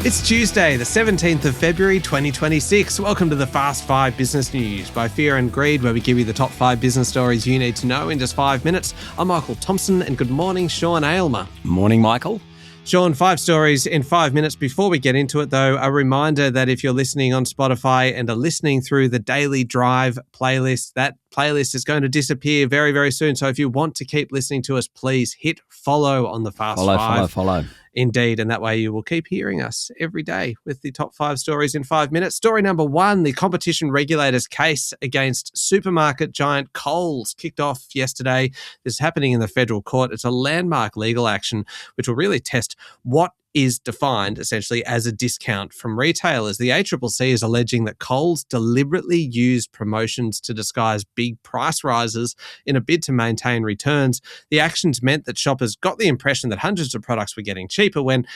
It's Tuesday, the 17th of February, 2026. Welcome to the Fast 5 Business News by Fear and Greed, where we give you the top 5 business stories you need to know in just 5 minutes. I'm Michael Thompson, and good morning, Sean Aylmer. Morning, Michael. Sean, 5 stories in 5 minutes. Before we get into it, though, a reminder that if you're listening on Spotify and are listening through the Daily Drive playlist, that playlist is going to disappear very, very soon. So if you want to keep listening to us, please hit follow on the Fast 5. Follow. Indeed, and that way you will keep hearing us every day with the top 5 stories in 5 minutes. Story number 1, the competition regulator's case against supermarket giant Coles kicked off yesterday. This is happening in the federal court. It's a landmark legal action which will really test what is defined essentially as a discount from retailers. The ACCC is alleging that Coles deliberately used promotions to disguise big price rises in a bid to maintain returns. The actions meant that shoppers got the impression that hundreds of products were getting cheaper when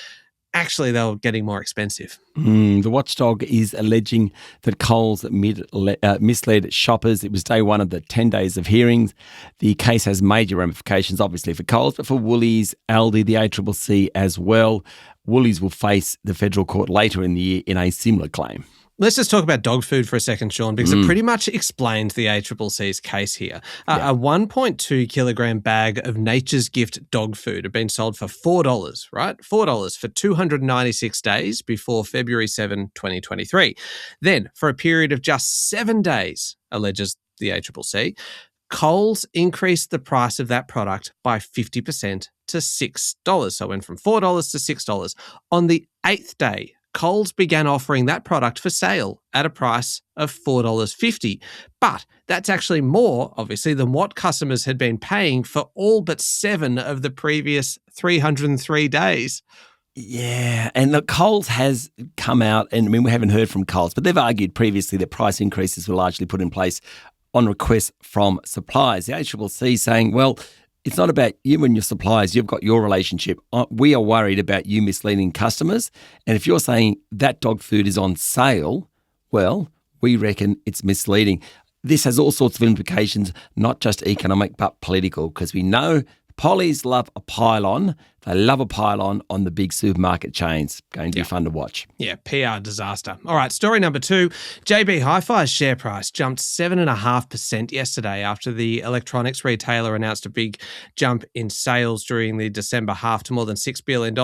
actually they were getting more expensive. The watchdog is alleging that Coles misled shoppers. It was day one of the 10 days of hearings. The case has major ramifications, obviously, for Coles, but for Woolies, Aldi, the ACCC as well. Woolies will face the federal court later in the year in a similar claim. Let's just talk about dog food for a second, Sean, because it pretty much explains the ACCC's case here. A 1.2 kilogram bag of Nature's Gift dog food had been sold for $4, right? $4 for 296 days before February 7, 2023. Then, for a period of just 7 days, alleges the ACCC, Coles increased the price of that product by 50% to $6. So it went from $4 to $6. On the 8th day, Coles began offering that product for sale at a price of $4.50. But that's actually more, obviously, than what customers had been paying for all but 7 of the previous 303 days. Yeah, and look, Coles has come out, and I mean, we haven't heard from Coles, but they've argued previously that price increases were largely put in place on request from suppliers. The ACCC saying, well, it's not about you and your suppliers. You've got your relationship. We are worried about you misleading customers. And if you're saying that dog food is on sale, well, we reckon it's misleading. This has all sorts of implications, not just economic, but political, because we know pollies love a pile-on. They love a pile-on the big supermarket chains. Going to be fun to watch. Yeah, PR disaster. All right, story number 2. JB Hi-Fi's share price jumped 7.5% yesterday after the electronics retailer announced a big jump in sales during the December half to more than $6 billion.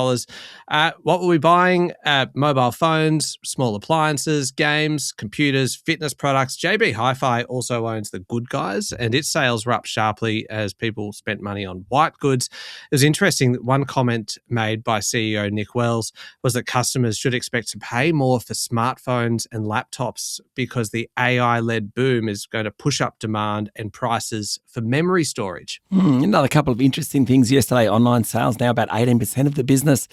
What were we buying? Mobile phones, small appliances, games, computers, fitness products. JB Hi-Fi also owns The Good Guys, and its sales were up sharply as people spent money on white goods. It was interesting that one comment made by CEO Nick Wells was that customers should expect to pay more for smartphones and laptops because the AI-led boom is going to push up demand and prices for memory storage. Another couple of interesting things yesterday. Online sales now about 18% of the business.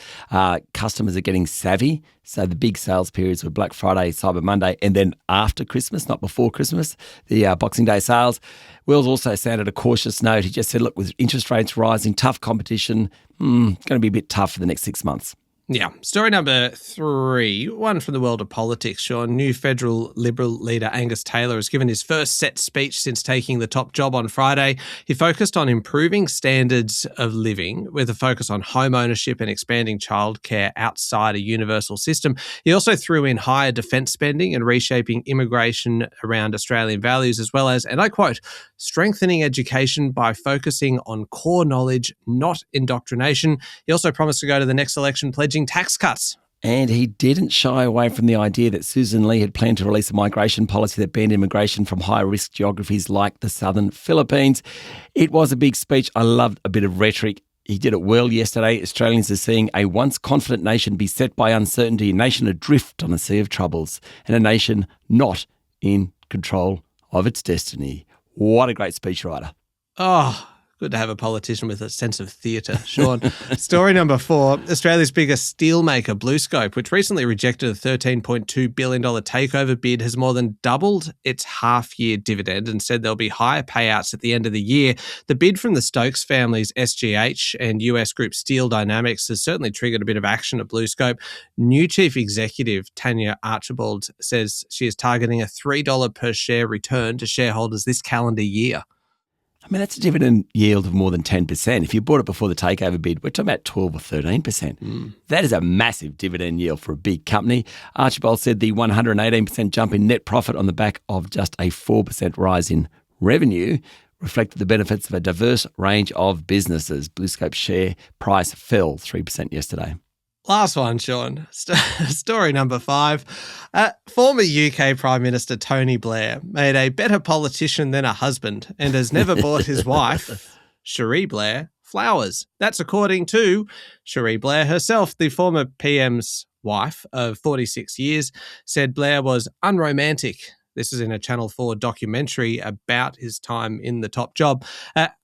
Customers are getting savvy. So the big sales periods were Black Friday, Cyber Monday, and then after Christmas, not before Christmas, the Boxing Day sales. Wells also sounded a cautious note. He just said, look, with interest rates rising, tough competition, going to be a bit tough for the next 6 months. Yeah. Story number 3, one from the world of politics, Sean. New federal Liberal leader Angus Taylor has given his first set speech since taking the top job on Friday. He focused on improving standards of living with a focus on home ownership and expanding childcare outside a universal system. He also threw in higher defence spending and reshaping immigration around Australian values, as well as, and I quote, strengthening education by focusing on core knowledge, not indoctrination. He also promised to go to the next election pledging tax cuts. And he didn't shy away from the idea that Susan Lee had planned to release a migration policy that banned immigration from high-risk geographies like the southern Philippines. It was a big speech. I loved a bit of rhetoric. He did it well yesterday. Australians are seeing a once confident nation be set by uncertainty, a nation adrift on a sea of troubles, and a nation not in control of its destiny. What a great speechwriter. Oh, good to have a politician with a sense of theatre, Sean. Story number 4, Australia's biggest steelmaker, BlueScope, which recently rejected a $13.2 billion takeover bid, has more than doubled its half-year dividend and said there'll be higher payouts at the end of the year. The bid from the Stokes family's SGH and US group Steel Dynamics has certainly triggered a bit of action at BlueScope. New chief executive Tanya Archibald says she is targeting a $3 per share return to shareholders this calendar year. I mean, that's a dividend yield of more than 10%. If you bought it before the takeover bid, we're talking about 12 or 13%. That is a massive dividend yield for a big company. Archibald said the 118% jump in net profit on the back of just a 4% rise in revenue reflected the benefits of a diverse range of businesses. BlueScope share price fell 3% yesterday. Last one, Sean. Story number 5. Former UK Prime Minister Tony Blair made a better politician than a husband and has never bought his wife, Cherie Blair, flowers. That's according to Cherie Blair herself. The former PM's wife of 46 years said Blair was unromantic. This is in a Channel 4 documentary about his time in the top job.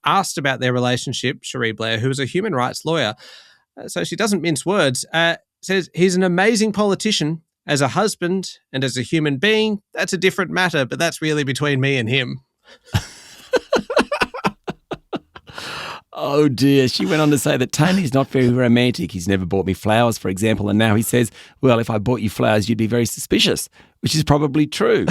Asked about their relationship, Cherie Blair, who is a human rights lawyer, so she doesn't mince words, says he's an amazing politician. As a husband and as a human being, that's a different matter, but that's really between me and him. Oh dear. She went on to say that Tony's not very romantic. He's never bought me flowers, for example, and now he says, well, if I bought you flowers, you'd be very suspicious, which is probably true.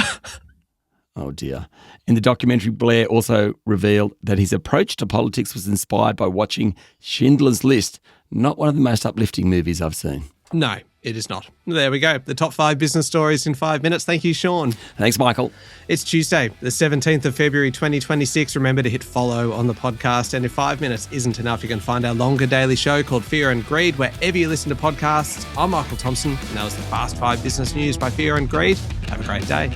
Oh dear. In the documentary, Blair also revealed that his approach to politics was inspired by watching Schindler's List, not one of the most uplifting movies I've seen. No, it is not. There we go. The top 5 business stories in 5 minutes. Thank you, Sean. Thanks, Michael. It's Tuesday, the 17th of February, 2026. Remember to hit follow on the podcast. And if 5 minutes isn't enough, you can find our longer daily show called Fear and Greed wherever you listen to podcasts. I'm Michael Thompson, and that was the Fast 5 Business News by Fear and Greed. Have a great day.